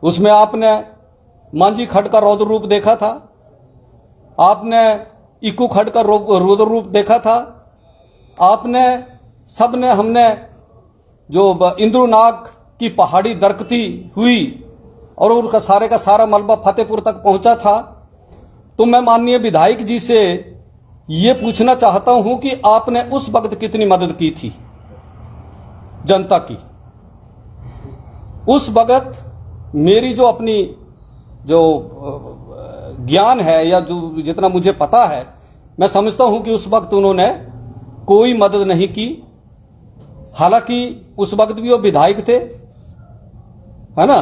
उसमें आपने मांझी खड्ड का रौद्र रूप देखा था, आपने इक्कू खड्ड का रौद्र रूप देखा था, आपने सबने हमने जो इंद्रुनाग की पहाड़ी दरकती हुई और उनका सारे का सारा मलबा फतेहपुर तक पहुंचा था। तो मैं माननीय विधायक जी से ये पूछना चाहता हूं कि आपने उस वक्त कितनी मदद की थी जनता की। उस वक्त मेरी जो अपनी जो ज्ञान है या जो जितना मुझे पता है, मैं समझता हूं कि उस वक्त उन्होंने कोई मदद नहीं की। हालांकि उस वक्त भी वो विधायक थे, है ना।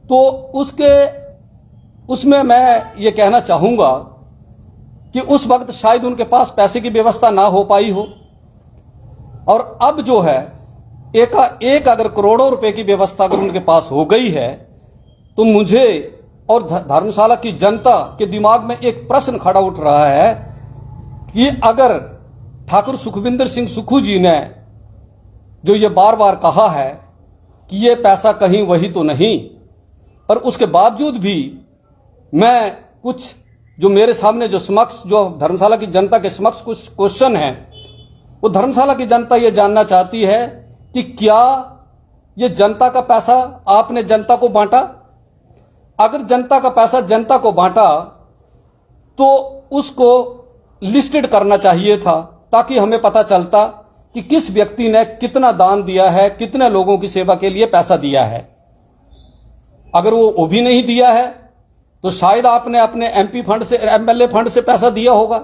तो उसमें मैं ये कहना चाहूंगा कि उस वक्त शायद उनके पास पैसे की व्यवस्था ना हो पाई हो, और अब जो है एक अगर करोड़ों रुपए की व्यवस्था अगर उनके पास हो गई है, तो मुझे और धर्मशाला की जनता के दिमाग में एक प्रश्न खड़ा उठ रहा है कि अगर ठाकुर सुखविंदर सिंह सुक्खू जी ने जो ये बार बार कहा है कि ये पैसा कहीं वही तो नहीं, पर उसके बावजूद भी मैं कुछ जो मेरे सामने जो धर्मशाला की जनता के समक्ष कुछ क्वेश्चन है, वो धर्मशाला की जनता ये जानना चाहती है कि क्या ये जनता का पैसा आपने जनता को बांटा? अगर जनता का पैसा जनता को बांटा तो उसको लिस्टेड करना चाहिए था, ताकि हमें पता चलता कि किस व्यक्ति ने कितना दान दिया है, कितने लोगों की सेवा के लिए पैसा दिया है। अगर वो भी नहीं दिया है तो शायद आपने अपने एमपी फंड से, एमएलए फंड से पैसा दिया होगा।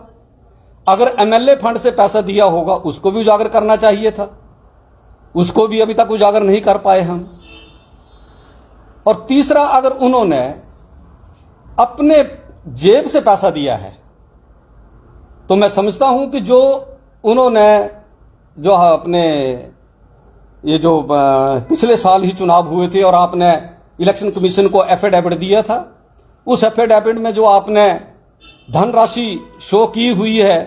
अगर एमएलए फंड से पैसा दिया होगा उसको भी उजागर करना चाहिए था, उसको भी अभी तक उजागर नहीं कर पाए हम। और तीसरा, अगर उन्होंने अपने जेब से पैसा दिया है तो मैं समझता हूं कि जो उन्होंने जो अपने ये जो पिछले साल ही चुनाव हुए थे और आपने इलेक्शन कमीशन को एफिडेविट दिया था, उस एफिडेविट में जो आपने धनराशि शो की हुई है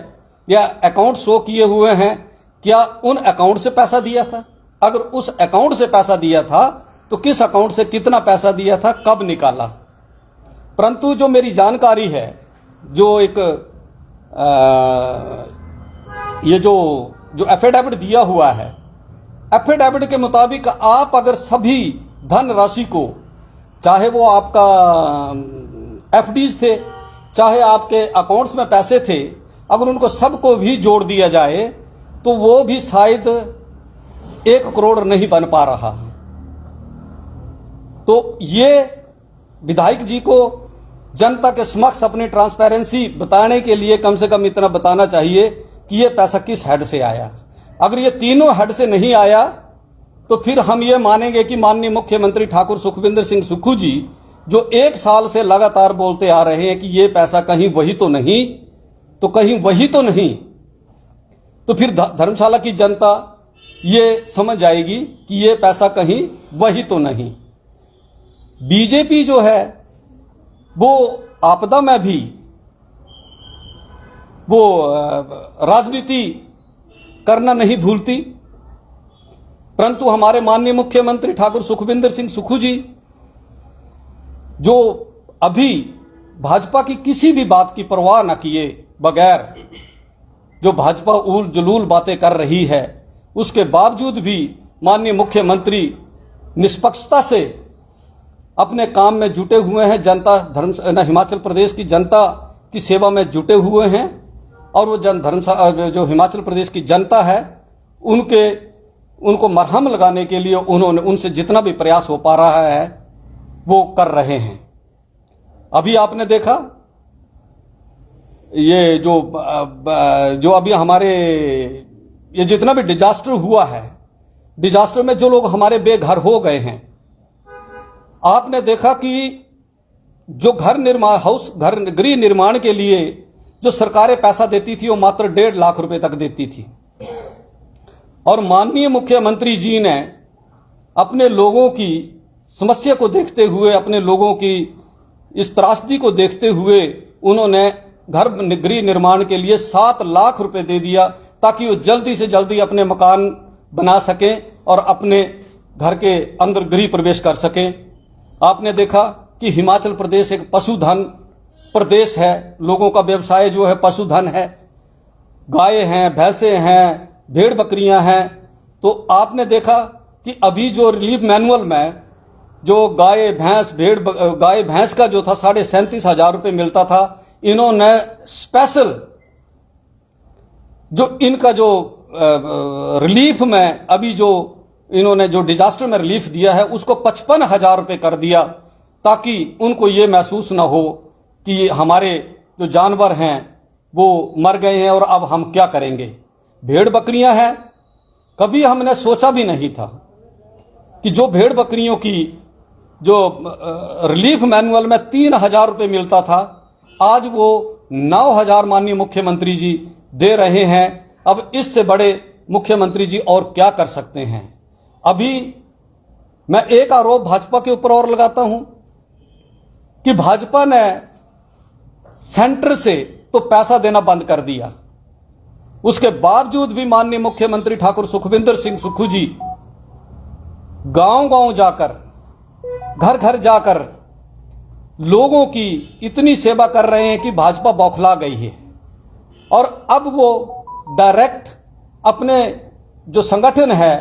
या अकाउंट शो किए हुए हैं, क्या उन अकाउंट से पैसा दिया था? अगर उस अकाउंट से पैसा दिया था तो किस अकाउंट से कितना पैसा दिया था, कब निकाला? परंतु जो मेरी जानकारी है, जो एक ये जो एफिडेविट दिया हुआ है, एफिडेविट के मुताबिक आप अगर सभी धन राशि को, चाहे वो आपका एफडीज थे, चाहे आपके अकाउंट्स में पैसे थे, अगर उनको सबको भी जोड़ दिया जाए तो वो भी शायद 1 करोड़ नहीं बन पा रहा। तो ये विधायक जी को जनता के समक्ष अपनी ट्रांसपेरेंसी बताने के लिए कम से कम इतना बताना चाहिए कि ये पैसा किस हेड से आया। अगर ये तीनों हेड से नहीं आया तो फिर हम ये मानेंगे कि माननीय मुख्यमंत्री ठाकुर सुखविंदर सिंह सुक्खू जी जो 1 साल से लगातार बोलते आ रहे हैं कि ये पैसा कहीं वही तो नहीं, तो कहीं वही तो नहीं, तो फिर धर्मशाला की जनता ये समझ जाएगी कि ये पैसा कहीं वही तो नहीं। बीजेपी जो है वो आपदा में भी वो राजनीति करना नहीं भूलती, परंतु हमारे माननीय मुख्यमंत्री ठाकुर सुखविंदर सिंह सुक्खू जी जो अभी भाजपा की किसी भी बात की परवाह न किए बगैर जो भाजपा उल जलूल बातें कर रही है, उसके बावजूद भी माननीय मुख्यमंत्री निष्पक्षता से अपने काम में जुटे हुए हैं, जनता हिमाचल प्रदेश की जनता की सेवा में जुटे हुए हैं। और वो जो हिमाचल प्रदेश की जनता है उनको मरहम लगाने के लिए उन्होंने उनसे जितना भी प्रयास हो पा रहा है वो कर रहे हैं। अभी आपने देखा ये जो अभी हमारे ये जितना भी डिजास्टर हुआ है, डिजास्टर में जो लोग हमारे बेघर हो गए हैं, आपने देखा कि जो गृह निर्माण के लिए जो सरकारें पैसा देती थी वो मात्र 1.5 लाख रुपए तक देती थी। और माननीय मुख्यमंत्री जी ने अपने लोगों की समस्या को देखते हुए, अपने लोगों की इस त्रासदी को देखते हुए उन्होंने गृह निर्माण के लिए 7 लाख रुपए दे दिया, ताकि वो जल्दी से जल्दी अपने मकान बना सकें और अपने घर के अंदर गृह प्रवेश कर सकें। आपने देखा कि हिमाचल प्रदेश एक पशुधन प्रदेश है, लोगों का व्यवसाय जो है पशुधन है, गाय हैं, भैंसे हैं, भेड़ बकरियां हैं। तो आपने देखा कि अभी जो रिलीफ मैनुअल में जो गाय भैंस का जो था 37,500 रुपये मिलता था, इन्होंने स्पेशल जो इनका जो रिलीफ में अभी जो इन्होंने जो डिजास्टर में रिलीफ दिया है उसको 55,000 रुपये कर दिया, ताकि उनको ये महसूस ना हो कि हमारे जो जानवर हैं वो मर गए हैं और अब हम क्या करेंगे। भेड़ बकरियां हैं, कभी हमने सोचा भी नहीं था कि जो भेड़ बकरियों की जो रिलीफ मैनुअल में 3,000 रुपये मिलता था, आज वो 9,000 माननीय मुख्यमंत्री जी दे रहे हैं। अब इससे बड़े मुख्यमंत्री जी और क्या कर सकते हैं। अभी मैं एक आरोप भाजपा के ऊपर और लगाता हूं कि भाजपा ने सेंटर से तो पैसा देना बंद कर दिया, उसके बावजूद भी माननीय मुख्यमंत्री ठाकुर सुखविंदर सिंह सुक्खू जी गांव गांव जाकर, घर घर जाकर लोगों की इतनी सेवा कर रहे हैं कि भाजपा बौखला गई है। और अब वो डायरेक्ट अपने जो संगठन है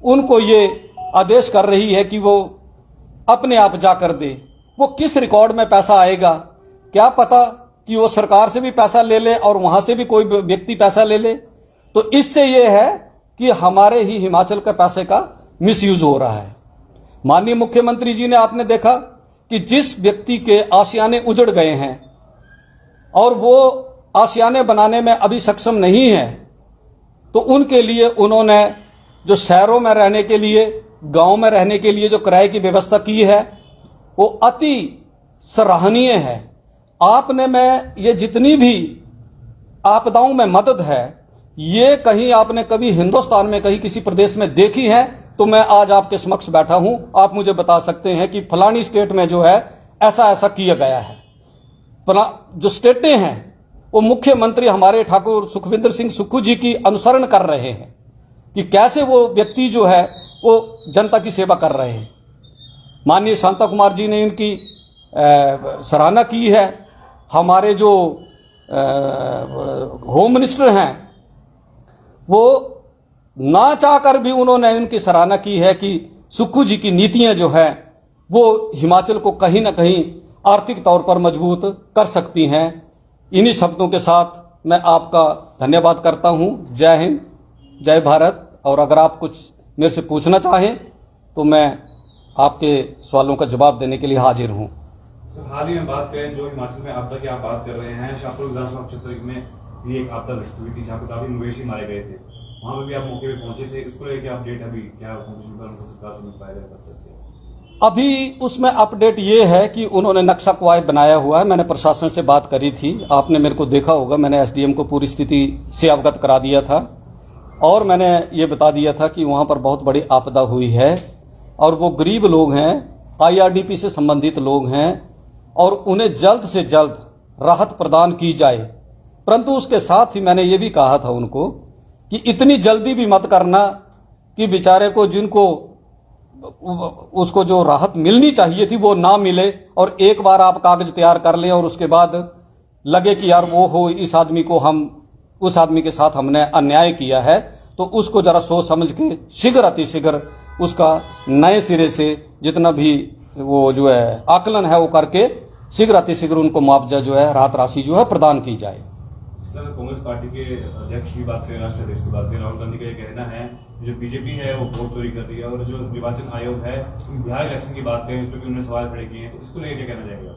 उनको ये आदेश कर रही है कि वो अपने आप जाकर दे। वो किस रिकॉर्ड में पैसा आएगा, क्या पता कि वो सरकार से भी पैसा ले ले और वहां से भी कोई व्यक्ति पैसा ले ले। तो इससे ये है कि हमारे ही हिमाचल के पैसे का मिसयूज हो रहा है। माननीय मुख्यमंत्री जी ने आपने देखा कि जिस व्यक्ति के आशियाने उजड़ गए हैं और वो आशियाने बनाने में अभी सक्षम नहीं है, तो उनके लिए उन्होंने जो शहरों में रहने के लिए, गांव में रहने के लिए जो किराए की व्यवस्था की है वो अति सराहनीय है। आपने में ये जितनी भी आपदाओं में मदद है, ये कहीं आपने कभी हिंदुस्तान में कहीं किसी प्रदेश में देखी है? तो मैं आज आपके समक्ष बैठा हूं, आप मुझे बता सकते हैं कि फलानी स्टेट में जो है ऐसा ऐसा किया गया है। जो स्टेटें हैं वो मुख्यमंत्री हमारे ठाकुर सुखविंदर सिंह सुक्खू जी की अनुसरण कर रहे हैं कि कैसे वो व्यक्ति जो है वो जनता की सेवा कर रहे हैं। माननीय शांता कुमार जी ने इनकी सराहना की है। हमारे जो होम मिनिस्टर हैं वो ना चाहकर भी उन्होंने उनकी सराहना की है कि सुक्खू जी की नीतियां जो है वो हिमाचल को कहीं ना कहीं आर्थिक तौर पर मजबूत कर सकती हैं। इन्हीं शब्दों के साथ मैं आपका धन्यवाद करता हूं। जय हिंद, जय भारत। और अगर आप कुछ मेरे से पूछना चाहें तो मैं आपके सवालों का जवाब देने के लिए हाजिर हूं। सर, हाल ही में बात करें जो हिमाचल में आपदा की आप बात कर रहे हैं, शाहपुर विधानसभा क्षेत्र में भी एक आपदा हुई थी जहाँ पर काफी मवेशी मारे गए थे, वहां पर भी आप मौके पे पहुंचे थे। इसको लेकर अपडेट अभी क्या सरकार से मिल पाएगा? अभी उसमें अपडेट ये है कि उन्होंने नक्शा क्वाय बनाया हुआ है। मैंने प्रशासन से बात करी थी, आपने मेरे को देखा होगा, मैंने एसडीएम को पूरी स्थिति से अवगत करा दिया था और मैंने ये बता दिया था कि वहाँ पर बहुत बड़ी आपदा हुई है और वो गरीब लोग हैं, आईआरडीपी से संबंधित लोग हैं और उन्हें जल्द से जल्द राहत प्रदान की जाए। परंतु उसके साथ ही मैंने ये भी कहा था उनको कि इतनी जल्दी भी मत करना कि बेचारे को जिनको उसको जो राहत मिलनी चाहिए थी वो ना मिले और एक बार आप कागज तैयार कर लें और उसके बाद लगे कि यार वो हो इस आदमी को हम उस आदमी के साथ हमने अन्याय किया है, तो उसको जरा सोच समझ के शीघ्र अतिशीघ्र उसका नए सिरे से जितना भी वो जो है आकलन है वो करके शीघ्र अतिशीघ्र उनको मुआवजा जो है राहत राशि जो है प्रदान की जाए। कांग्रेस पार्टी के अध्यक्ष की बात करें, राष्ट्रीय अध्यक्ष की बात करें, राहुल गांधी का ये कहना है जो बीजेपी है वो वोट चोरी कर रही है और जो निर्वाचन आयोग है बिहार इलेक्शन की बात करें, इस पर भी उन्होंने सवाल खड़े किए हैं, तो इसको लेकर क्या कहना चाहेंगे?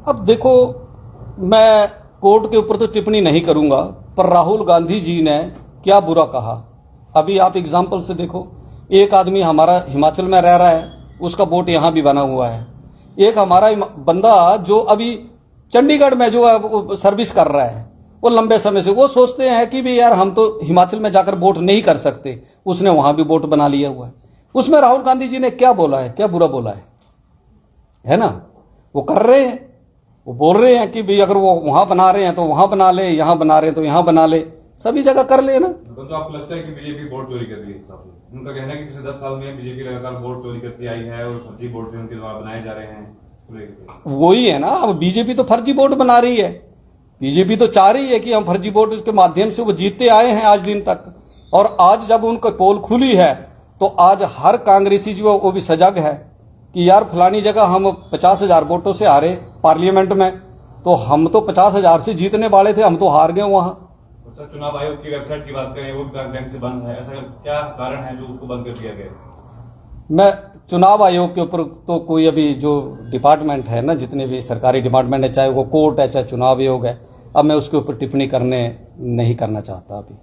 अब देखो, मैं कोर्ट के ऊपर तो टिप्पणी नहीं करूंगा, पर राहुल गांधी जी ने क्या बुरा कहा अभी आप एग्जाम्पल से देखो। एक आदमी हमारा हिमाचल में रह रहा है, उसका वोट यहाँ भी बना हुआ है। एक हमारा बंदा जो अभी चंडीगढ़ में जो है वो सर्विस कर रहा है, वो लंबे समय से वो सोचते हैं कि भी यार हम तो हिमाचल में जाकर वोट नहीं कर सकते, उसने वहां भी वोट बना लिया हुआ है। उसमें राहुल गांधी जी ने क्या बोला है, क्या बुरा बोला है ना? वो कर रहे हैं, वो बोल रहे हैं कि भाई अगर वो वहां बना रहे हैं तो वहां बना ले, यहां बना रहे हैं तो यहां बना ले, सभी जगह कर ले ना। तो आपको लगता है कि बीजेपी वोट चोरी कर रही है? उनका कहना है कि पिछले 10 साल में बीजेपी लगातार वोट चोरी करती आई है और फर्जी वोट जो उनके द्वारा बनाए जा रहे हैं, इसको लेकर वही है ना, अब बीजेपी तो फर्जी वोट बना रही है। बीजेपी तो चाह रही है कि हम फर्जी वोट के माध्यम से वो जीतते आए हैं आज दिन तक, और आज जब उनको पोल खुली है तो आज हर कांग्रेसी जो वो भी सजग है कि यार फलानी जगह हम 50,000 वोटों से हारे पार्लियामेंट में, तो हम तो 50,000 से जीतने वाले थे, हम तो हार गए वहां। सर, चुनाव आयोग की वेबसाइट की बात करें, वो भी बैंक से बंद है, ऐसा क्या कारण है जो उसको बंद कर दिया गया? मैं चुनाव आयोग के ऊपर तो कोई अभी जो डिपार्टमेंट है ना, जितने भी सरकारी डिपार्टमेंट है, चाहे वो कोर्ट है चाहे चुनाव आयोग है, अब मैं उसके ऊपर टिप्पणी नहीं करना चाहता अभी।